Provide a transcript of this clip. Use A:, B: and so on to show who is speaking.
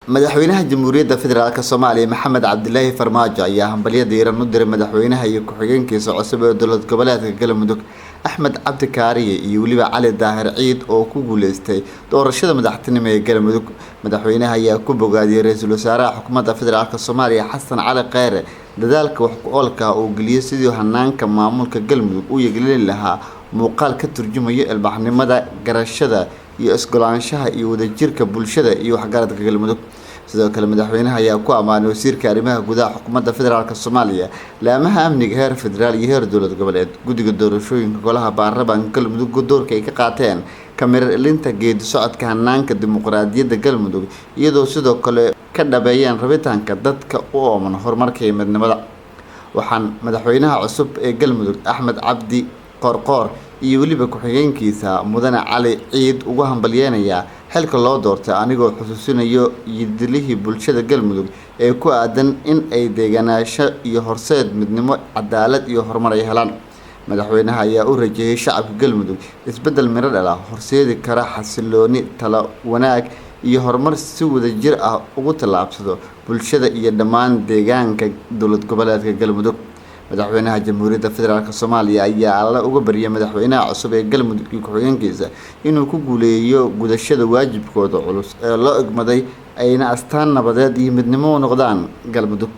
A: madaxweynaha Jamhuuriyadda Federaalka Soomaaliya Maxamed Cabdilaahi Farmaajo ayaa hambalyo diiran u diray madaxweynaha iyo ku-xigeenkiisa cusub ee dowlad goboleedka Galmudug Axmed Cabdi Kaariye iyo waliba Cali Daahir Ciid oo ku guuleystay doorashada madaxtinimo ee Galmudug. Madaxweynaha ayaa ku bogaadiyay ra'iisul wasaaraha xukuumadda Federaalka Soomaaliya Xasan Cali Kheyre dadaalka wax ku oolka uu geliyay sidii hanaanka maamulka Galmudug u yeglin lahaa muuqaal ka turjumaya ilbaxnimada, garashada iyo isgolaanshaha iyo wadajirka bulshada iyo waxgaradka Galmudug. sidoo kale madaxweynaha ayaa ku amaanay wasiirka arrimaha gudaha xukuumadda Federaalka Soomaaliya laamaha amniga heer federaal iyo heer dowlad goboleed guddiga doorashooyinka golaha baarlamaanka Galmudug doorka ay ka qaateen kameera ilinta geedi socodka hanaanka dimuqraadiyadda Galmudug iyadoo sidoo kale ka dhabeeyeen rabitaanka dadka u ooman horumarka iyo midnimada. waxaan madaxweynaha cusub ee Galmudug Axmed Cabdi Qorqor iyo waliba ku-xigeenkiisa Mudane Cali Ciid ugu hambalyeynaya xilka loo doortay anigoo xusuusinayo yidilihii bulshada Galmudug ee ku aadan in ay deegaanaasho iyo horseed midnimo, cadaalad iyo horumar ay helaan. madaxweynaha ayaa u rajeeyay shacabka Galmudug isbedel miro dhal ah, horseedi kara xasilooni, talo wanaag iyo horumar si wadajir ah ugu tallaabsado bulshada iyo dhammaan deegaanka dowlad goboleedka Galmudug. madaxweynaha Jamhuuriyadda Federaalka Soomaaliya ayaa alla uga baryay madaxweynaha cusub ee Galmudug iyo ku-xigeenkiisa inuu ku guuleeyo gudashada waajibkooda culus ee loo egmaday ayna astaan nabadeed iyo midnimo u noqdaan Galmudug.